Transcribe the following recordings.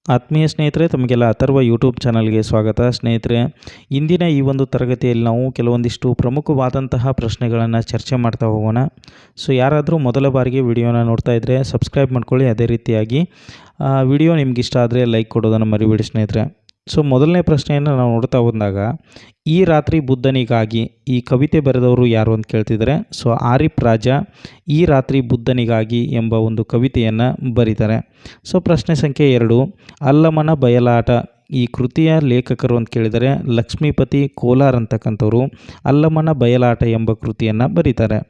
ಆತ್ಮೀಯ ಸ್ನೇಹಿತರೆ, ತಮಗೆಲ್ಲ ಅಥರ್ವ ಯೂಟ್ಯೂಬ್ ಚಾನಲ್ಗೆ ಸ್ವಾಗತ. ಸ್ನೇಹಿತರೆ, ಇಂದಿನ ಈ ಒಂದು ತರಗತಿಯಲ್ಲಿ ನಾವು ಕೆಲವೊಂದಿಷ್ಟು ಪ್ರಮುಖವಾದಂತಹ ಪ್ರಶ್ನೆಗಳನ್ನು ಚರ್ಚೆ ಮಾಡ್ತಾ ಹೋಗೋಣ. ಯಾರಾದರೂ ಮೊದಲ ಬಾರಿಗೆ ವಿಡಿಯೋನ ನೋಡ್ತಾ ಇದ್ದರೆ ಸಬ್ಸ್ಕ್ರೈಬ್ ಮಾಡ್ಕೊಳ್ಳಿ. ಅದೇ ರೀತಿಯಾಗಿ ವಿಡಿಯೋ ನಿಮ್ಗೆ ಇಷ್ಟ ಆದರೆ ಲೈಕ್ ಕೊಡೋದನ್ನು ಮರಿಬೇಡಿ ಸ್ನೇಹಿತರೆ. ಮೊದಲನೇ ಪ್ರಶ್ನೆಯನ್ನು ನಾವು ನೋಡ್ತಾ ಬಂದಾಗ, ಈ ರಾತ್ರಿ ಬುದ್ಧನಿಗಾಗಿ ಈ ಕವಿತೆ ಬರೆದವರು ಯಾರು ಅಂತ ಕೇಳ್ತಿದ್ದಾರೆ. ಆರಿಫ್ ರಾಜಾ ಈ ರಾತ್ರಿ ಬುದ್ಧನಿಗಾಗಿ ಎಂಬ ಒಂದು ಕವಿತೆಯನ್ನು ಬರೀತಾರೆ. ಪ್ರಶ್ನೆ ಸಂಖ್ಯೆ 2, ಅಲ್ಲಮನ ಬಯಲಾಟ ಈ ಕೃತಿಯ ಲೇಖಕರು ಅಂತ ಕೇಳಿದರೆ ಲಕ್ಷ್ಮೀಪತಿ ಕೋಲಾರ್ ಅಂತಕ್ಕಂಥವ್ರು ಅಲ್ಲಮನ ಬಯಲಾಟ ಎಂಬ ಕೃತಿಯನ್ನು ಬರೀತಾರೆ.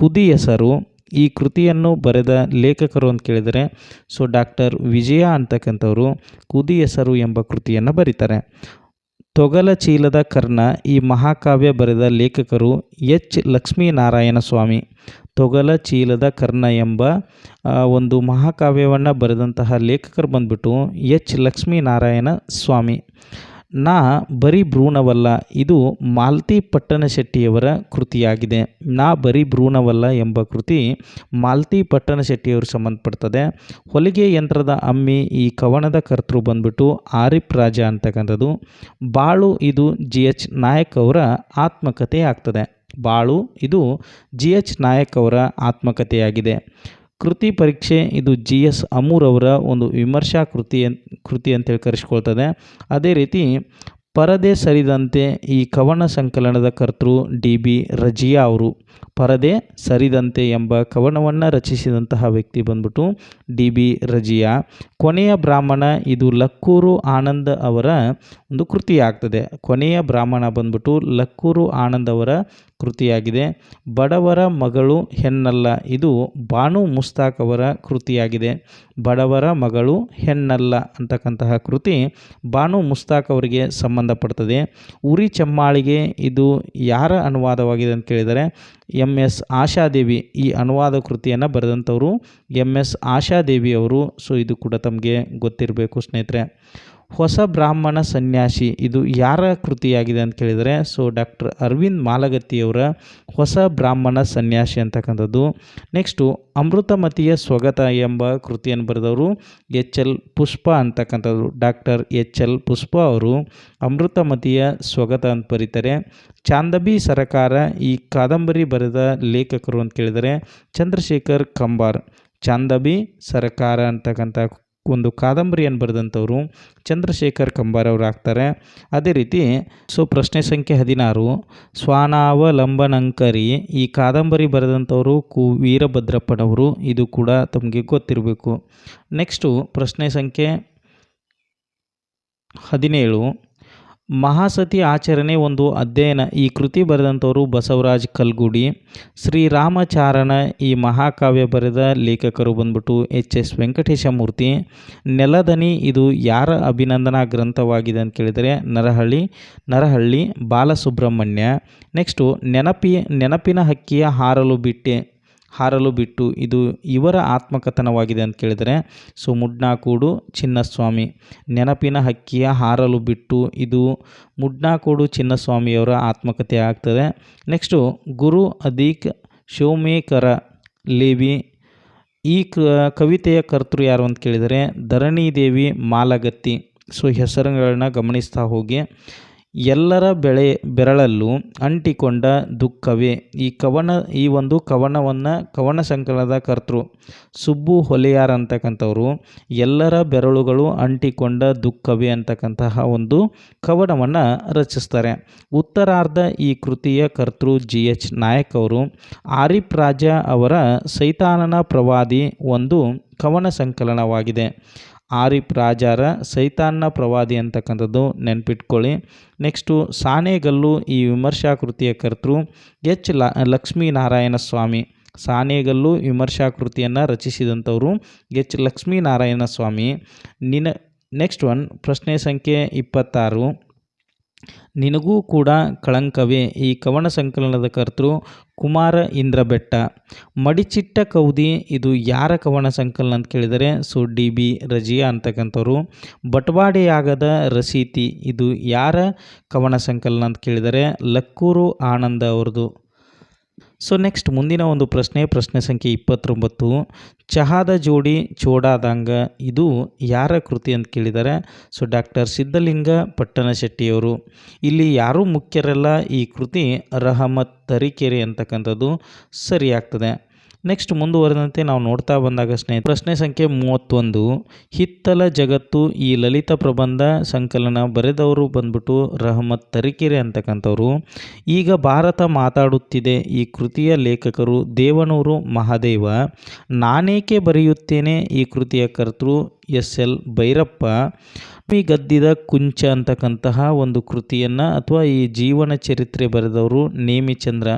ಕುದಿ ಹೆಸರು ಈ ಕೃತಿಯನ್ನು ಬರೆದ ಲೇಖಕರು ಅಂತ ಕೇಳಿದರೆ ಡಾಕ್ಟರ್ ವಿಜಯ ಅಂತಕ್ಕಂಥವ್ರು ಕುದಿ ಹೆಸರು ಎಂಬ ಕೃತಿಯನ್ನು ಬರೀತಾರೆ. ತೊಗಲ ಚೀಲದ ಕರ್ಣ ಈ ಮಹಾಕಾವ್ಯ ಬರೆದ ಲೇಖಕರು ಎಚ್ ಲಕ್ಷ್ಮೀನಾರಾಯಣ ಸ್ವಾಮಿ. ತೊಗಲ ಚೀಲದ ಕರ್ಣ ಎಂಬ ಒಂದು ಮಹಾಕಾವ್ಯವನ್ನು ಬರೆದಂತಹ ಲೇಖಕರು ಬಂದ್ಬಿಟ್ಟು ಎಚ್ ಲಕ್ಷ್ಮೀನಾರಾಯಣ ಸ್ವಾಮಿ. ನಾ ಬರೀ ಭ್ರೂಣವಲ್ಲ ಇದು ಮಾಲ್ತಿ ಪಟ್ಟಣಶೆಟ್ಟಿಯವರ ಕೃತಿಯಾಗಿದೆ. ನಾ ಬರೀ ಭ್ರೂಣವಲ್ಲ ಎಂಬ ಕೃತಿ ಮಾಲ್ತಿ ಪಟ್ಟಣಶೆಟ್ಟಿಯವರು ಸಂಬಂಧಪಡ್ತದೆ. ಹೊಲಿಗೆ ಯಂತ್ರದ ಅಮ್ಮಿ ಈ ಕವನದ ಕರ್ತೃ ಬಂದ್ಬಿಟ್ಟು ಆರಿಫ್ ರಾಜಾ ಅಂತಕ್ಕಂಥದ್ದು. ಬಾಳು ಇದು ಜಿ ಎಚ್ ನಾಯಕ್ ಅವರ ಆತ್ಮಕಥೆ ಆಗ್ತದೆ. ಬಾಳು ಇದು ಜಿ ಎಚ್ ನಾಯಕ್ ಅವರ ಆತ್ಮಕಥೆಯಾಗಿದೆ. ಕೃತಿ ಪರೀಕ್ಷೆ ಇದು ಜಿ ಎಸ್ ಅಮೂರ್ ಅವರ ಒಂದು ವಿಮರ್ಶಾ ಕೃತಿ ಅಂತೇಳಿ ಕರೆಸ್ಕೊಳ್ತದೆ. ಅದೇ ರೀತಿ ಪರದೆ ಸರಿದಂತೆ ಈ ಕವನ ಸಂಕಲನದ ಕರ್ತೃ ಡಿ ಬಿ ರಜಿಯಾ ಅವರು. ಪರದೆ ಸರಿದಂತೆ ಎಂಬ ಕವನವನ್ನು ರಚಿಸಿದಂತಹ ವ್ಯಕ್ತಿ ಬಂದ್ಬಿಟ್ಟು ಡಿ ಬಿ ರಜಿಯಾ. ಕೊನೆಯ ಬ್ರಾಹ್ಮಣ ಇದು ಲಕ್ಕೂರು ಆನಂದ್ ಅವರ ಒಂದು ಕೃತಿಯಾಗ್ತದೆ. ಕೊನೆಯ ಬ್ರಾಹ್ಮಣ ಬಂದ್ಬಿಟ್ಟು ಲಕ್ಕೂರು ಆನಂದ್ ಅವರ ಕೃತಿಯಾಗಿದೆ. ಬಡವರ ಮಗಳು ಹೆಣ್ಣಲ್ಲ ಇದು ಬಾನು ಮುಸ್ತಾಕ್ ಅವರ ಕೃತಿಯಾಗಿದೆ. ಬಡವರ ಮಗಳು ಹೆಣ್ಣಲ್ಲ ಅಂತಕ್ಕಂತಹ ಕೃತಿ ಬಾನು ಮುಸ್ತಾಕ್ ಅವರಿಗೆ ಸಂಬಂಧಪಡ್ತದೆ. ಉರಿ ಚೆಮ್ಮಾಳಿಗೆ ಇದು ಯಾರ ಅನುವಾದವಾಗಿದೆ ಅಂತ ಕೇಳಿದರೆ ಎಂ ಎಸ್ ಆಶಾದೇವಿ ಈ ಅನುವಾದ ಕೃತಿಯನ್ನು ಬರೆದಂಥವರು ಎಂ ಎಸ್ ಆಶಾದೇವಿ ಅವರು. ಇದು ಕೂಡ ತಮಗೆ ಗೊತ್ತಿರಬೇಕು ಸ್ನೇಹಿತರೆ. ಹೊಸ ಬ್ರಾಹ್ಮಣ ಸನ್ಯಾಸಿ ಇದು ಯಾರ ಕೃತಿಯಾಗಿದೆ ಅಂತ ಕೇಳಿದರೆ ಡಾಕ್ಟರ್ ಅರವಿಂದ್ ಮಾಲಗತ್ತಿಯವರ ಹೊಸ ಬ್ರಾಹ್ಮಣ ಸನ್ಯಾಸಿ ಅಂತಕ್ಕಂಥದ್ದು. ನೆಕ್ಸ್ಟು ಅಮೃತಮತಿಯ ಸ್ವಗತ ಎಂಬ ಕೃತಿಯನ್ನು ಬರೆದವರು ಎಚ್ ಎಲ್ ಪುಷ್ಪ ಅಂತಕ್ಕಂಥದ್ದು. ಡಾಕ್ಟರ್ ಎಚ್ ಎಲ್ ಪುಷ್ಪ ಅವರು ಅಮೃತಮತಿಯ ಸ್ವಗತ ಅಂತ ಬರೀತಾರೆ. ಚಾಂದಬಿ ಸರಕಾರ ಈ ಕಾದಂಬರಿ ಬರೆದ ಲೇಖಕರು ಅಂತ ಕೇಳಿದರೆ ಚಂದ್ರಶೇಖರ್ ಕಂಬಾರ್. ಚಾಂದಬಿ ಸರಕಾರ ಅಂತಕ್ಕಂಥ ಒಂದು ಕಾದಂಬರಿಯನ್ನು ಬರೆದಂಥವರು ಚಂದ್ರಶೇಖರ್ ಕಂಬಾರ್ ಅವರು ಆಗ್ತಾರೆ. ಅದೇ ರೀತಿ ಪ್ರಶ್ನೆ ಸಂಖ್ಯೆ 16, ಸ್ವಾನಾವಲಂಬನಂಕರಿ ಈ ಕಾದಂಬರಿ ಬರೆದಂಥವರು ಕು ವೀರಭದ್ರಪ್ಪನವರು. ಇದು ಕೂಡ ತಮಗೆ ಗೊತ್ತಿರಬೇಕು. ನೆಕ್ಸ್ಟು ಪ್ರಶ್ನೆ ಸಂಖ್ಯೆ 17, ಮಹಾಸತಿ ಆಚರಣೆ ಒಂದು ಅಧ್ಯಯನ ಈ ಕೃತಿ ಬರೆದಂಥವರು ಬಸವರಾಜ್ ಕಲ್ಗುಡಿ. ಶ್ರೀರಾಮಚಾರಣ ಈ ಮಹಾಕಾವ್ಯ ಬರೆದ ಲೇಖಕರು ಬಂದ್ಬಿಟ್ಟು ಎಚ್ ಎಸ್ ವೆಂಕಟೇಶಮೂರ್ತಿ. ನೆಲದನಿ ಇದು ಯಾರ ಅಭಿನಂದನಾ ಗ್ರಂಥವಾಗಿದೆ ಅಂತ ಕೇಳಿದರೆ ನರಹಳ್ಳಿ ಬಾಲಸುಬ್ರಹ್ಮಣ್ಯ. ನೆಕ್ಸ್ಟು ನೆನಪಿನ ಹಕ್ಕಿಯ ಹಾರಲು ಬಿಟ್ಟು ಇದು ಇವರ ಆತ್ಮಕಥನವಾಗಿದೆ ಅಂತ ಕೇಳಿದರೆ ಮುಡ್ನಾಕೂಡು ಚಿನ್ನಸ್ವಾಮಿ. ನೆನಪಿನ ಹಕ್ಕಿಯ ಹಾರಲು ಬಿಟ್ಟು ಇದು ಮುಡ್ನಾಕೂಡು ಚಿನ್ನಸ್ವಾಮಿಯವರ ಆತ್ಮಕಥೆ ಆಗ್ತದೆ. ನೆಕ್ಸ್ಟು ಗುರು ಅದೀಕ್ ಶಿವಮೇಕರ ಲೇವಿ ಈ ಕವಿತೆಯ ಕರ್ತೃ ಯಾರು ಅಂತ ಕೇಳಿದರೆ ಧರಣಿದೇವಿ ಮಾಲಗತ್ತಿ. ಹೆಸರುಗಳನ್ನ ಗಮನಿಸ್ತಾ ಹೋಗಿ. ಎಲ್ಲರ ಬೆರಳಲ್ಲೂ ಅಂಟಿಕೊಂಡ ದುಃಖವೇ ಈ ಒಂದು ಕವನ ಸಂಕಲನದ ಕರ್ತೃ ಸುಬ್ಬು ಹೊಲೆಯಾರ್ ಅಂತಕ್ಕಂಥವ್ರು ಎಲ್ಲರ ಬೆರಳುಗಳು ಅಂಟಿಕೊಂಡ ದುಃಖವೇ ಅಂತಕ್ಕಂತಹ ಒಂದು ಕವನವನ್ನು ರಚಿಸ್ತಾರೆ. ಉತ್ತರಾರ್ಧ ಈ ಕೃತಿಯ ಕರ್ತೃ ಜಿ ಎಚ್ ನಾಯಕ್ ಅವರು. ಆರಿಫ್ ರಾಜಾ ಅವರ ಸೈತಾನನ ಪ್ರವಾದಿ ಒಂದು ಕವನ ಸಂಕಲನವಾಗಿದೆ. ಆರಿಫ್ ರಾಜಾರ ಸೈತಾನ್ನ ಪ್ರವಾದಿ ಅಂತಕ್ಕಂಥದ್ದು ನೆನ್ಪಿಟ್ಕೊಳ್ಳಿ. ನೆಕ್ಸ್ಟು ಸಾಣೇಗಲ್ಲು ಈ ವಿಮರ್ಶಾ ಕೃತಿಯ ಕರ್ತೃ ಎಚ್ ಲಕ್ಷ್ಮೀನಾರಾಯಣ ಸ್ವಾಮಿ. ಸಾಣೇಗಲ್ಲು ವಿಮರ್ಶಾ ಕೃತಿಯನ್ನು ರಚಿಸಿದಂಥವರು ಎಚ್ ಲಕ್ಷ್ಮೀನಾರಾಯಣ ಸ್ವಾಮಿ. ನೆಕ್ಸ್ಟ್ ಪ್ರಶ್ನೆ ಸಂಖ್ಯೆ 26, ನಿನಗೂ ಕೂಡ ಕಳಂಕವೇ ಈ ಕವನ ಸಂಕಲನದ ಕರ್ತೃ ಕುಮಾರ ಇಂದ್ರ ಬೆಟ್ಟ. ಮಡಿಚಿಟ್ಟ ಕೌದಿ ಇದು ಯಾರ ಕವನ ಸಂಕಲನ ಅಂತ ಕೇಳಿದರೆ ಡಿ ಬಿ ರಜಿಯಾ ಅಂತಕ್ಕಂಥವ್ರು. ಬಟವಾಡೆಯಾಗದ ರಸೀತಿ ಇದು ಯಾರ ಕವನ ಸಂಕಲನ ಅಂತ ಕೇಳಿದರೆ ಲಕ್ಕೂರು ಆನಂದ ಅವ್ರದ್ದು. ಸೊ ನೆಕ್ಸ್ಟ್ ಮುಂದಿನ ಒಂದು ಪ್ರಶ್ನೆ ಸಂಖ್ಯೆ 29. ಚಹಾದ ಜೋಡಿ ಚೋಡಾದಂಗ ಇದು ಯಾರ ಕೃತಿ ಅಂತ ಕೇಳಿದ್ದಾರೆ. ಸೊ ಡಾಕ್ಟರ್ ಸಿದ್ಧಲಿಂಗ ಪಟ್ಟಣಶೆಟ್ಟಿಯವರು. ಇಲ್ಲಿ ಯಾರೂ ಮುಖ್ಯರಲ್ಲ, ಈ ಕೃತಿ ರಹಮತ್ ತರೀಕೆರೆ ಅಂತಕ್ಕಂಥದ್ದು ಸರಿಯಾಗ್ತದೆ. ನೆಕ್ಸ್ಟ್ ಮುಂದುವರೆದಂತೆ ನಾವು ನೋಡ್ತಾ ಬಂದಾಗ ಪ್ರಶ್ನೆ ಸಂಖ್ಯೆ 31. ಹಿತ್ತಲ ಜಗತ್ತು ಈ ಲಲಿತ ಪ್ರಬಂಧ ಸಂಕಲನ ಬರೆದವರು ಬಂದ್ಬಿಟ್ಟು ರಹಮತ್ ತರೀಕೆರೆ ಅಂತಕ್ಕಂಥವ್ರು. ಈಗ ಭಾರತ ಮಾತಾಡುತ್ತಿದೆ ಈ ಕೃತಿಯ ಲೇಖಕರು ದೇವನೂರು ಮಹಾದೇವ. ನಾನೇಕೆ ಬರೆಯುತ್ತೇನೆ ಈ ಕೃತಿಯ ಕರ್ತೃ SL ಭೈರಪ್ಪ. ನೋವಿ ಗದ್ದಿದ ಕುಂಚ ಅಂತಕ್ಕಂತಹ ಒಂದು ಕೃತಿಯನ್ನು ಅಥವಾ ಈ ಜೀವನ ಚರಿತ್ರೆ ಬರೆದವರು ನೇಮಿಚಂದ್ರ.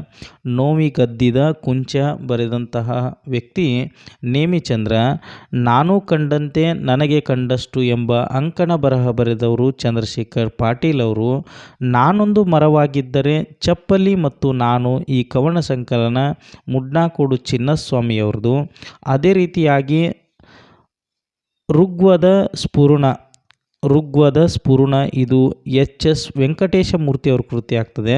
ನೋವಿ ಗದ್ದಿದ ಕುಂಚ ಬರೆದಂತಹ ವ್ಯಕ್ತಿ ನೇಮಿಚಂದ್ರ. ನಾನು ಕಂಡಂತೆ ನನಗೆ ಕಂಡಷ್ಟು ಎಂಬ ಅಂಕಣ ಬರಹ ಬರೆದವರು ಚಂದ್ರಶೇಖರ್ ಪಾಟೀಲ್ ಅವರು. ನಾನೊಂದು ಮರವಾಗಿದ್ದರೆ ಚಪ್ಪಲಿ ಮತ್ತು ನಾನು ಈ ಕವನ ಸಂಕಲನ ಮುಡ್ನಾಕೋಡು ಚಿನ್ನಸ್ವಾಮಿಯವ್ರದ್ದು. ಅದೇ ರೀತಿಯಾಗಿ ಋಗ್ವದ ಸ್ಫುರಣ ಇದು HS ವೆಂಕಟೇಶ ಮೂರ್ತಿಯವ್ರ ಕೃತಿ ಆಗ್ತದೆ.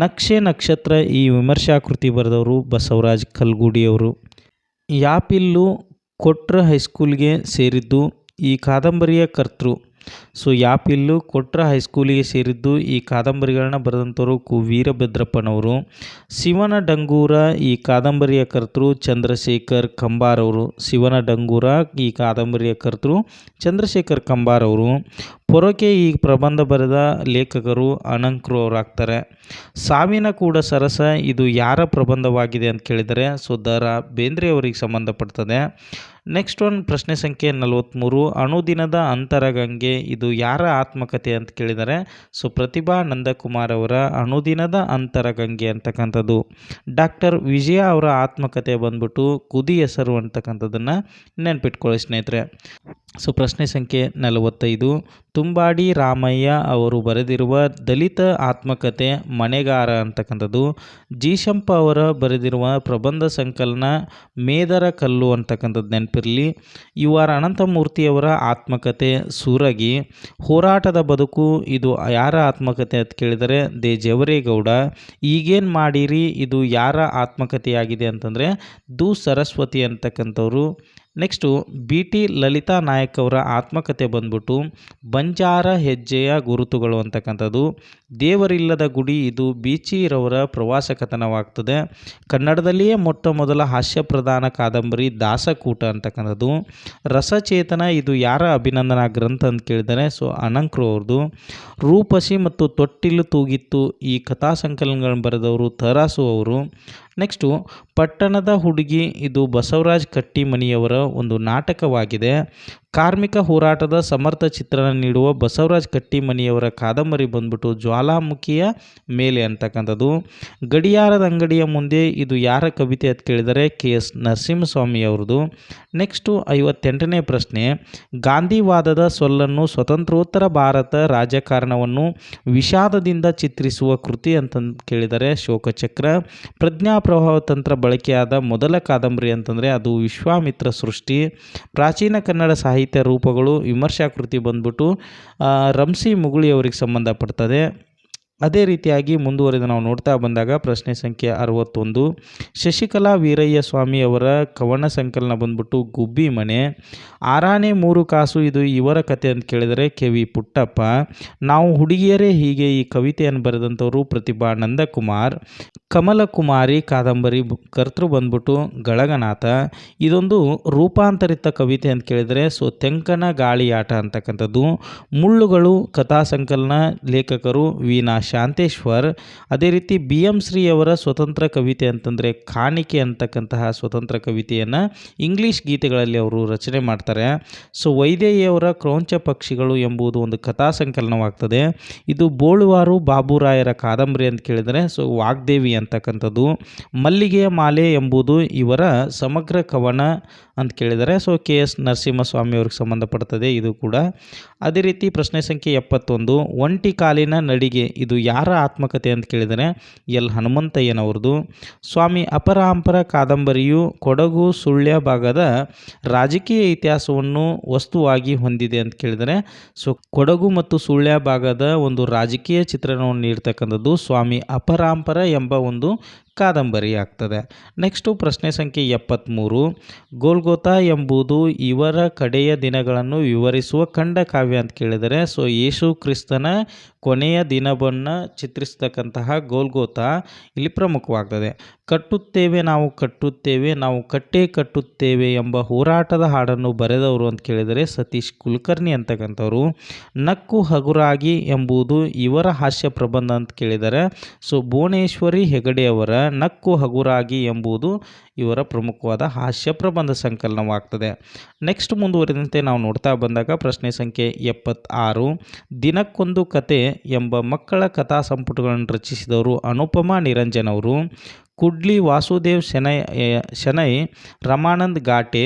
ನಕ್ಷೆ ನಕ್ಷತ್ರ ಈ ವಿಮರ್ಶಾ ಕೃತಿ ಬರೆದವರು ಬಸವರಾಜ್ ಕಲ್ಗುಡಿಯವರು. ಯಾಪಿಲ್ಲು ಕೊಟ್ರ ಹೈಸ್ಕೂಲ್ಗೆ ಸೇರಿದ್ದು ಈ ಕಾದಂಬರಿಯ ಕರ್ತೃ. ಸೊ ಯಾಪಿಲ್ಲು ಕೊಟ್ರ ಹೈಸ್ಕೂಲಿಗೆ ಸೇರಿದ್ದು ಈ ಕಾದಂಬರಿಗಳನ್ನ ಬರೆದಂಥವರು ವೀರಭದ್ರಪ್ಪನವರು. ಶಿವನ ಡಂಗೂರ ಈ ಕಾದಂಬರಿಯ ಕರ್ತೃ ಚಂದ್ರಶೇಖರ್ ಕಂಬಾರವರು. ಶಿವನ ಡಂಗೂರ ಈ ಕಾದಂಬರಿಯ ಕರ್ತೃ ಚಂದ್ರಶೇಖರ್ ಕಂಬಾರವರು. ಪೊರಕೆ ಈ ಪ್ರಬಂಧ ಬರೆದ ಲೇಖಕರು ಅನಂಕ್ರು ಅವರಾಗ್ತಾರೆ. ಸಾವಿನ ಕೂಡ ಸರಸ ಇದು ಯಾರ ಪ್ರಬಂಧವಾಗಿದೆ ಅಂತ ಕೇಳಿದರೆ ಸೊ ದ.ರಾ. ಬೇಂದ್ರೆ ಅವರಿಗೆ ಸಂಬಂಧಪಡ್ತದೆ. ನೆಕ್ಸ್ಟ್ ಪ್ರಶ್ನೆ ಸಂಖ್ಯೆ 43. ಅನುದಿನದ ಅಂತರಗಂಗೆ ಇದು ಯಾರ ಆತ್ಮಕಥೆ ಅಂತ ಕೇಳಿದರೆ ಸೊ ಪ್ರತಿಭಾ ನಂದಕುಮಾರ್ ಅವರ ಅನುದಿನದ ಅಂತರಗಂಗೆ ಅಂತಕ್ಕಂಥದ್ದು. ಡಾಕ್ಟರ್ ವಿಜಯ ಅವರ ಆತ್ಮಕಥೆ ಬಂದ್ಬಿಟ್ಟು ಕುದಿ ಹೆಸರು ಅಂತಕ್ಕಂಥದ್ದನ್ನು ನೆನ್ಪಿಟ್ಕೊಳ್ಳಿ ಸ್ನೇಹಿತರೆ. ಸೊ ಪ್ರಶ್ನೆ ಸಂಖ್ಯೆ 45. ತುಂಬಾಡಿ ರಾಮಯ್ಯ ಅವರು ಬರೆದಿರುವ ದಲಿತ ಆತ್ಮಕಥೆ ಮನೆಗಾರ ಅಂತಕ್ಕಂಥದ್ದು. ಜೀಶಂಪ ಅವರ ಬರೆದಿರುವ ಪ್ರಬಂಧ ಸಂಕಲನ ಮೇದರ ಕಲ್ಲು ಅಂತಕ್ಕಂಥದ್ದು ನೆನಪಿರಲಿ. UR ಅನಂತಮೂರ್ತಿಯವರ ಆತ್ಮಕಥೆ ಸೂರಗಿ. ಹೋರಾಟದ ಬದುಕು ಇದು ಯಾರ ಆತ್ಮಕಥೆ ಅಂತ ಕೇಳಿದರೆ ಜವರೇಗೌಡ. ಈಗೇನು ಮಾಡಿರಿ ಇದು ಯಾರ ಆತ್ಮಕಥೆಯಾಗಿದೆ ಅಂತಂದರೆ ದು ಸರಸ್ವತಿ ಅಂತಕ್ಕಂಥವ್ರು. ನೆಕ್ಸ್ಟು BT ಲಲಿತಾ ನಾಯಕ್ ಅವರ ಆತ್ಮಕಥೆ ಬಂದ್ಬಿಟ್ಟು ಬಂಜಾರ ಹೆಜ್ಜೆಯ ಗುರುತುಗಳು ಅಂತಕ್ಕಂಥದ್ದು. ದೇವರಿಲ್ಲದ ಗುಡಿ ಇದು ಬೀಚಿರವರ ಪ್ರವಾಸ ಕಥನವಾಗ್ತದೆ. ಕನ್ನಡದಲ್ಲಿಯೇ ಮೊಟ್ಟ ಮೊದಲ ಹಾಸ್ಯ ಪ್ರಧಾನ ಕಾದಂಬರಿ ದಾಸಕೂಟ ಅಂತಕ್ಕಂಥದ್ದು. ರಸಚೇತನ ಇದು ಯಾರ ಅಭಿನಂದನಾ ಗ್ರಂಥ ಅಂತ ಕೇಳಿದರೆ ಸೊ ಅನಂಕ್ರು ಅವ್ರದ್ದು. ರೂಪಸಿ ಮತ್ತು ತೊಟ್ಟಿಲು ತೂಗಿತ್ತು ಈ ಕಥಾ ಸಂಕಲನಗಳನ್ನು ಬರೆದವರು ತರಾಸು ಅವರು. ನೆಕ್ಸ್ಟು ಪಟ್ಟಣದ ಹುಡುಗಿ ಇದು ಬಸವರಾಜ್ ಕಟ್ಟಿಮನಿಯವರ ಒಂದು ನಾಟಕವಾಗಿದೆ. ಕಾರ್ಮಿಕ ಹೋರಾಟದ ಸಮರ್ಥ ಚಿತ್ರಣ ನೀಡುವ ಬಸವರಾಜ್ ಕಟ್ಟಿಮನಿಯವರ ಕಾದಂಬರಿ ಬಂದ್ಬಿಟ್ಟು ಜ್ವಾಲಾಮುಖಿಯ ಮೇಲೆ ಅಂತಕ್ಕಂಥದ್ದು. ಗಡಿಯಾರದ ಅಂಗಡಿಯ ಮುಂದೆ ಇದು ಯಾರ ಕವಿತೆ ಅಂತ ಕೇಳಿದರೆ KS ನರಸಿಂಹಸ್ವಾಮಿ ಅವ್ರದ್ದು. ನೆಕ್ಸ್ಟು 58ನೇ ಪ್ರಶ್ನೆ. ಗಾಂಧಿವಾದದ ಸೊಲ್ಲನ್ನು ಸ್ವತಂತ್ರೋತ್ತರ ಭಾರತ ರಾಜಕಾರಣವನ್ನು ವಿಷಾದದಿಂದ ಚಿತ್ರಿಸುವ ಕೃತಿ ಅಂತ ಕೇಳಿದರೆ ಶೋಕಚಕ್ರ. ಪ್ರಜ್ಞಾಪ್ರಭಾವ ತಂತ್ರ ಬಳಕೆಯಾದ ಮೊದಲ ಕಾದಂಬರಿ ಅಂತಂದರೆ ಅದು ವಿಶ್ವಾಮಿತ್ರ ಸೃಷ್ಟಿ. ಪ್ರಾಚೀನ ಕನ್ನಡ ಸಾಹಿತ್ಯ ರೂಪಗಳು ವಿಮರ್ಶಾ ಕೃತಿ ಬಂದ್ಬಿಟ್ಟು ರಂಸಿ ಮುಗುಳಿ ಅವರಿಗೆ ಸಂಬಂಧಪಡ್ತದೆ. ಅದೇ ರೀತಿಯಾಗಿ ಮುಂದುವರೆದು ನಾವು ನೋಡ್ತಾ ಬಂದಾಗ ಪ್ರಶ್ನೆ ಸಂಖ್ಯೆ 61. ಶಶಿಕಲಾ ವೀರಯ್ಯ ಸ್ವಾಮಿ ಅವರ ಕವನ ಸಂಕಲನ ಬಂದ್ಬಿಟ್ಟು ಗುಬ್ಬಿ ಮನೆ. ಆರಾನೆ 3 ಕಾಸು ಇದು ಇವರ ಕತೆ ಅಂತ ಕೇಳಿದರೆ KV ಪುಟ್ಟಪ್ಪ. ನಾವು ಹುಡುಗಿಯರೇ ಹೀಗೆ ಈ ಕವಿತೆಯನ್ನು ಬರೆದಂಥವರು ಪ್ರತಿಭಾ ನಂದಕುಮಾರ್. ಕಮಲಕುಮಾರಿ ಕಾದಂಬರಿ ಕರ್ತೃ ಬಂದ್ಬಿಟ್ಟು ಗಳಗನಾಥ. ಇದೊಂದು ರೂಪಾಂತರಿತ ಕವಿತೆ ಅಂತ ಕೇಳಿದರೆ ಸೊ ತೆಂಕನ ಗಾಳಿಯಾಟ ಅಂತಕ್ಕಂಥದ್ದು. ಮುಳ್ಳುಗಳು ಕಥಾ ಸಂಕಲನ ಲೇಖಕರು ವೀಣಾ ಶಾಂತೇಶ್ವರ್. ಅದೇ ರೀತಿ BM ಶ್ರೀ ಅವರ ಸ್ವತಂತ್ರ ಕವಿತೆ ಅಂತಂದರೆ ಕಾಣಿಕೆ ಅಂತಕ್ಕಂತಹ ಸ್ವತಂತ್ರ ಕವಿತೆಯನ್ನು ಇಂಗ್ಲೀಷ್ ಗೀತೆಗಳಲ್ಲಿ ಅವರು ರಚನೆ ಮಾಡ್ತಾರೆ. ಸೊ ವೈದೇಹಿಯವರ ಕ್ರೌಂಚ ಪಕ್ಷಿಗಳು ಎಂಬುದು ಒಂದು ಕಥಾ ಸಂಕಲನವಾಗ್ತದೆ. ಇದು ಬೋಳುವಾರು ಬಾಬುರಾಯರ ಕಾದಂಬರಿ ಅಂತ ಕೇಳಿದರೆ ಸೊ ವಾಗ್ದೇವಿ ಅಂತಕ್ಕಂಥದ್ದು. ಮಲ್ಲಿಗೆಯ ಮಾಲೆ ಎಂಬುದು ಇವರ ಸಮಗ್ರ ಕವನ ಅಂತ ಕೇಳಿದರೆ ಸೊ KS ನರಸಿಂಹಸ್ವಾಮಿ ಅವ್ರಿಗೆ ಸಂಬಂಧಪಡ್ತದೆ ಇದು ಕೂಡ. ಅದೇ ರೀತಿ ಪ್ರಶ್ನೆ ಸಂಖ್ಯೆ 71. ಒಂಟಿ ಕಾಲಿನ ನಡಿಗೆ ಇದು ಯಾರ ಆತ್ಮಕಥೆ ಅಂತ ಕೇಳಿದರೆ L ಹನುಮಂತಯ್ಯನವ್ರದ್ದು. ಸ್ವಾಮಿ ಅಪರಾಂಪರ ಕಾದಂಬರಿಯು ಕೊಡಗು ಸುಳ್ಯ ಭಾಗದ ರಾಜಕೀಯ ಇತಿಹಾಸವನ್ನು ವಸ್ತುವಾಗಿ ಹೊಂದಿದೆ ಅಂತ ಕೇಳಿದರೆ ಸೊ ಕೊಡಗು ಮತ್ತು ಸುಳ್ಯ ಭಾಗದ ಒಂದು ರಾಜಕೀಯ ಚಿತ್ರಣವನ್ನು ನೀಡ್ತಕ್ಕಂಥದ್ದು ಸ್ವಾಮಿ ಅಪರಾಂಪರ ಎಂಬ ಒಂದು ಕಾದಂಬರಿ ಆಗ್ತದೆ. ನೆಕ್ಸ್ಟು ಪ್ರಶ್ನೆ ಸಂಖ್ಯೆ 73. ಗೋಲ್ಗೊಥಾ ಎಂಬುದು ಇವರ ಕಡೆಯ ದಿನಗಳನ್ನು ವಿವರಿಸುವ ಖಂಡಕಾವ್ಯ ಅಂತ ಕೇಳಿದರೆ ಸೊ ಯೇಸು ಕ್ರಿಸ್ತನ ಕೊನೆಯ ದಿನವನ್ನು ಚಿತ್ರಿಸ್ತಕ್ಕಂತಹ ಗೋಲ್ಗೊಥಾ ಇಲ್ಲಿ ಪ್ರಮುಖವಾಗ್ತದೆ. ಕಟ್ಟುತ್ತೇವೆ ನಾವು ಕಟ್ಟುತ್ತೇವೆ ನಾವು ಕಟ್ಟೇ ಕಟ್ಟುತ್ತೇವೆ ಎಂಬ ಹೋರಾಟದ ಹಾಡನ್ನು ಬರೆದವರು ಅಂತ ಕೇಳಿದರೆ ಸತೀಶ್ ಕುಲಕರ್ಣಿ ಅಂತಕ್ಕಂಥವ್ರು. ನಕ್ಕು ಹಗುರಾಗಿ ಎಂಬುದು ಇವರ ಹಾಸ್ಯ ಪ್ರಬಂಧ ಅಂತ ಕೇಳಿದರೆ ಸೊ ಭುವನೇಶ್ವರಿ ಹೆಗಡೆಯವರ ನಕ್ಕು ಹಗುರಾಗಿ ಎಂಬುದು ಇವರ ಪ್ರಮುಖವಾದ ಹಾಸ್ಯ ಪ್ರಬಂಧ ಸಂಕಲನವಾಗ್ತದೆ. ನೆಕ್ಸ್ಟ್ ಮುಂದುವರಿದಂತೆ ನಾವು ನೋಡ್ತಾ ಬಂದಾಗ ಪ್ರಶ್ನೆ ಸಂಖ್ಯೆ 76. ದಿನಕ್ಕೊಂದು ಕತೆ ಎಂಬ ಮಕ್ಕಳ ಕಥಾ ಸಂಪುಟಗಳನ್ನು ರಚಿಸಿದವರು ಅನುಪಮಾ ನಿರಂಜನ್ ಅವರು. ಕುಡ್ಲಿ ವಾಸುದೇವ್ ಶೆಣೈ, ರಮಾನಂದ್ ಘಾಟೆ,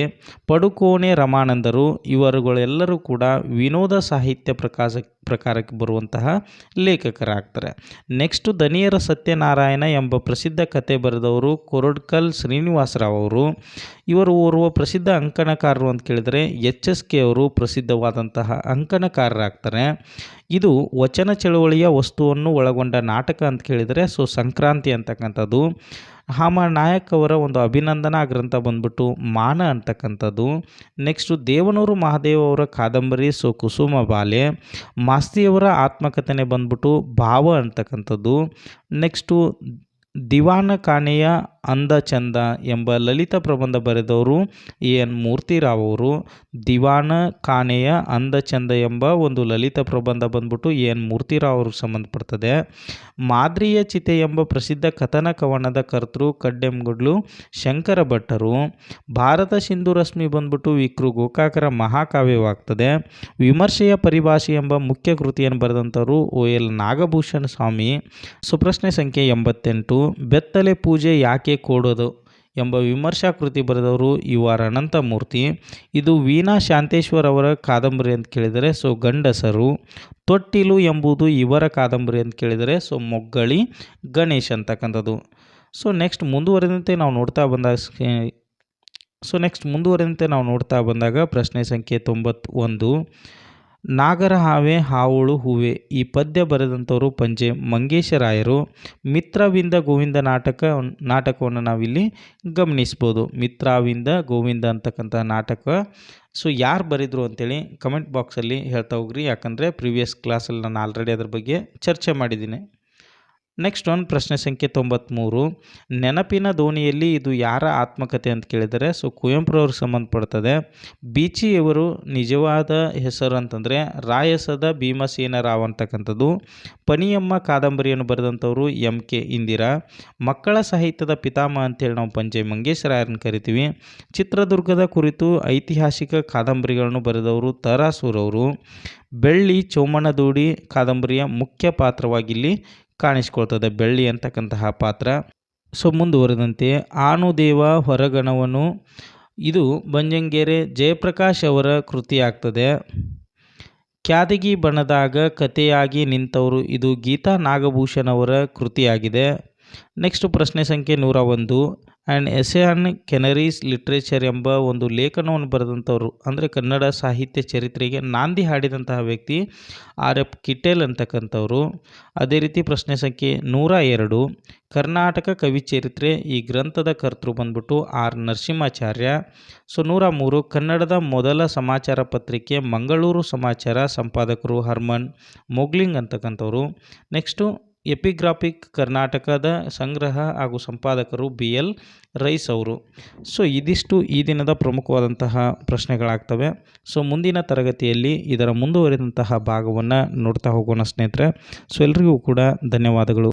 ಪಡುಕೋಣೆ ರಮಾನಂದರು ಇವರುಗಳೆಲ್ಲರೂ ಕೂಡ ವಿನೋದ ಸಾಹಿತ್ಯ ಪ್ರಕಾರಕ್ಕೆ ಬರುವಂತಹ ಲೇಖಕರಾಗ್ತಾರೆ. ನೆಕ್ಸ್ಟು ದನಿಯರ ಸತ್ಯನಾರಾಯಣ ಎಂಬ ಪ್ರಸಿದ್ಧ ಕತೆ ಬರೆದವರು ಕೊರಡ್ಕಲ್ ಶ್ರೀನಿವಾಸರಾವ್ ಅವರು. ಇವರು ಓರ್ವ ಪ್ರಸಿದ್ಧ ಅಂಕಣಕಾರರು ಅಂತ ಕೇಳಿದರೆ HSK ಅವರು ಪ್ರಸಿದ್ಧವಾದಂತಹ ಅಂಕಣಕಾರರಾಗ್ತಾರೆ. ಇದು ವಚನ ಚಳವಳಿಯ ವಸ್ತುವನ್ನು ಒಳಗೊಂಡ ನಾಟಕ ಅಂತ ಕೇಳಿದರೆ ಸೊ ಸಂಕ್ರಾಂತಿ ಅಂತಕ್ಕಂಥದ್ದು. ಹಾಮ ನಾಯಕ್ ಅವರ ಒಂದು ಅಭಿನಂದನಾ ಗ್ರಂಥ ಬಂದ್ಬಿಟ್ಟು ಮಾನ ಅಂತಕ್ಕಂಥದ್ದು. ನೆಕ್ಸ್ಟು ದೇವನೂರು ಮಹಾದೇವ ಅವರ ಕಾದಂಬರಿ ಸೊ ಕುಸುಮ ಬಾಲೆ. ಮಾಸ್ತಿಯವರ ಆತ್ಮಕಥನೆ ಬಂದ್ಬಿಟ್ಟು ಭಾವ ಅಂತಕ್ಕಂಥದ್ದು. ನೆಕ್ಸ್ಟು ದಿವಾನ ಖಾನೆಯ ಅಂದ ಚಂದ ಎಂಬ ಲಲಿತ ಪ್ರಬಂಧ ಬರೆದವರು ಎನ್ ಮೂರ್ತಿರಾವ್ ಅವರು. ದಿವಾನ ಖಾನೆಯ ಅಂದ ಚಂದ ಎಂಬ ಒಂದು ಲಲಿತ ಪ್ರಬಂಧ ಬಂದ್ಬಿಟ್ಟು ಎನ್ ಮೂರ್ತಿರಾವ್ ಅವ್ರಿಗೆ ಸಂಬಂಧಪಡ್ತದೆ. ಮಾದ್ರಿಯ ಚಿತೆ ಎಂಬ ಪ್ರಸಿದ್ಧ ಕಥನ ಕವನದ ಕರ್ತೃ ಕಡ್ಡೆಂಗುಡ್ಲು ಶಂಕರ ಭಟ್ಟರು. ಭಾರತ ಸಿಂಧು ರಶ್ಮಿ ಬಂದ್ಬಿಟ್ಟು ವಿಕ್ರು ಗೋಕಾಕರ ಮಹಾಕಾವ್ಯವಾಗ್ತದೆ. ವಿಮರ್ಶೆಯ ಪರಿಭಾಷೆ ಎಂಬ ಮುಖ್ಯ ಕೃತಿಯನ್ನು ಬರೆದಂಥವರು OL ನಾಗಭೂಷಣ ಸ್ವಾಮಿ. ಸೊ ಪ್ರಶ್ನೆ ಸಂಖ್ಯೆ 88. ಬೆತ್ತಲೆ ಪೂಜೆ ಯಾಕೆ ಕೊಡೋದು ಎಂಬ ವಿಮರ್ಶಾ ಕೃತಿ ಬರೆದವರು UR ಅನಂತಮೂರ್ತಿ. ಇದು ವೀಣಾ ಶಾಂತೇಶ್ವರ್ ಅವರ ಕಾದಂಬರಿ ಅಂತ ಕೇಳಿದರೆ ಸೊ ಗಂಡಸರು. ತೊಟ್ಟಿಲು ಎಂಬುದು ಇವರ ಕಾದಂಬರಿ ಅಂತ ಕೇಳಿದರೆ ಸೊ ಮೊಗ್ಗಳಿ ಗಣೇಶ್ ಅಂತಕ್ಕಂಥದ್ದು. ಸೊ ನೆಕ್ಸ್ಟ್ ಮುಂದುವರೆದಂತೆ ನಾವು ನೋಡ್ತಾ ಬಂದಾಗ ಪ್ರಶ್ನೆ ಸಂಖ್ಯೆ 91. ನಾಗರಹಾವೆ ಹಾವುಳು ಹೂವೆ ಈ ಪದ್ಯ ಬರೆದಂಥವರು ಪಂಜೆ ಮಂಗೇಶರಾಯರು. ಮಿತ್ರವಿಂದ ಗೋವಿಂದ ನಾಟಕವನ್ನು ನಾವಿಲ್ಲಿ ಗಮನಿಸ್ಬೋದು. ಮಿತ್ರವಿಂದ ಗೋವಿಂದ ಅಂತಕ್ಕಂಥ ನಾಟಕ ಸೊ ಯಾರು ಬರೆದರು ಅಂತೇಳಿ ಕಮೆಂಟ್ ಬಾಕ್ಸಲ್ಲಿ ಹೇಳ್ತಾ ಹೋಗ್ರಿ, ಯಾಕಂದರೆ ಪ್ರೀವಿಯಸ್ ಕ್ಲಾಸಲ್ಲಿ ನಾನು ಆಲ್ರೆಡಿ ಅದ್ರ ಬಗ್ಗೆ ಚರ್ಚೆ ಮಾಡಿದ್ದೀನಿ. ನೆಕ್ಸ್ಟ್ ಒಂದು ಪ್ರಶ್ನೆ ಸಂಖ್ಯೆ 93. ನೆನಪಿನ ದೋಣಿಯಲ್ಲಿ ಇದು ಯಾರ ಆತ್ಮಕಥೆ ಅಂತ ಕೇಳಿದರೆ ಸೊ ಕುವೆಂಪುರವ್ರಿಗೆ ಸಂಬಂಧಪಡ್ತದೆ. ಬೀಚಿಯವರು ನಿಜವಾದ ಹೆಸರು ಅಂತಂದರೆ ರಾಯಸದ ಭೀಮಸೇನ ರಾವ್ ಅಂತಕ್ಕಂಥದ್ದು. ಪನಿಯಮ್ಮ ಕಾದಂಬರಿಯನ್ನು ಬರೆದಂಥವರು MK ಇಂದಿರಾ. ಮಕ್ಕಳ ಸಾಹಿತ್ಯದ ಪಿತಾಮಹ ಅಂತೇಳಿ ನಾವು ಪಂಜೆ ಮಂಗೇಶರಾಯರನ್ನು ಕರಿತೀವಿ. ಚಿತ್ರದುರ್ಗದ ಕುರಿತು ಐತಿಹಾಸಿಕ ಕಾದಂಬರಿಗಳನ್ನು ಬರೆದವರು ತರಾಸೂರವರು. ಬೆಳ್ಳಿ ಚೋಮನದೂಡಿ ಕಾದಂಬರಿಯ ಮುಖ್ಯ ಪಾತ್ರವಾಗಿ ಇಲ್ಲಿ ಕಾಣಿಸ್ಕೊಳ್ತದೆ ಬೆಳ್ಳಿ ಅಂತಕ್ಕಂತಹ ಪಾತ್ರ. ಸೊ ಮುಂದುವರೆದಂತೆ ಆನುದೇವ ಹೊರಗಣವನು ಇದು ಬಂಜಂಗೇರೆ ಜಯಪ್ರಕಾಶ್ ಅವರ ಕೃತಿ ಆಗ್ತದೆ. ಕ್ಯಾದಗಿ ಬಣದಾಗ ಕಥೆಯಾಗಿ ನಿಂತವರು ಇದು ಗೀತಾ ನಾಗಭೂಷಣ್ ಅವರ ಕೃತಿಯಾಗಿದೆ. ನೆಕ್ಸ್ಟ್ ಪ್ರಶ್ನೆ ಸಂಖ್ಯೆ 101. ಆ್ಯಂಡ್ ಎಸೆ ಆನ್ ಕೆನರೀಸ್ ಲಿಟ್ರೇಚರ್ ಎಂಬ ಒಂದು ಲೇಖನವನ್ನು ಬರೆದಂಥವ್ರು ಅಂದರೆ ಕನ್ನಡ ಸಾಹಿತ್ಯ ಚರಿತ್ರೆಗೆ ನಾಂದಿ ಹಾಡಿದಂತಹ ವ್ಯಕ್ತಿ RF ಕಿಟೇಲ್ ಅಂತಕ್ಕಂಥವ್ರು. ಅದೇ ರೀತಿ ಪ್ರಶ್ನೆ ಸಂಖ್ಯೆ 102. ಕರ್ನಾಟಕ ಕವಿ ಚರಿತ್ರೆ ಈ ಗ್ರಂಥದ ಕರ್ತೃ ಬಂದ್ಬಿಟ್ಟು R ನರಸಿಂಹಾಚಾರ್ಯ. ಸೊ 103. ಕನ್ನಡದ ಮೊದಲ ಸಮಾಚಾರ ಪತ್ರಿಕೆ ಮಂಗಳೂರು ಸಮಾಚಾರ ಸಂಪಾದಕರು ಹರ್ಮನ್ ಮೊಗ್ಲಿಂಗ್ ಅಂತಕ್ಕಂಥವ್ರು. ನೆಕ್ಸ್ಟು ಎಪಿಗ್ರಾಫಿಕ್ ಕರ್ನಾಟಕದ ಸಂಗ್ರಹ ಹಾಗೂ ಸಂಪಾದಕರು BL ರೈಸ್ ಅವರು. ಸೊ ಇದಿಷ್ಟು ಈ ದಿನದ ಪ್ರಮುಖವಾದಂತಹ ಪ್ರಶ್ನೆಗಳಾಗ್ತವೆ. ಸೊ ಮುಂದಿನ ತರಗತಿಯಲ್ಲಿ ಇದರ ಮುಂದುವರಿದಂತಹ ಭಾಗವನ್ನು ನೋಡ್ತಾ ಹೋಗೋಣ ಸ್ನೇಹಿತರೆ. ಸೊ ಎಲ್ರಿಗೂ ಕೂಡ ಧನ್ಯವಾದಗಳು.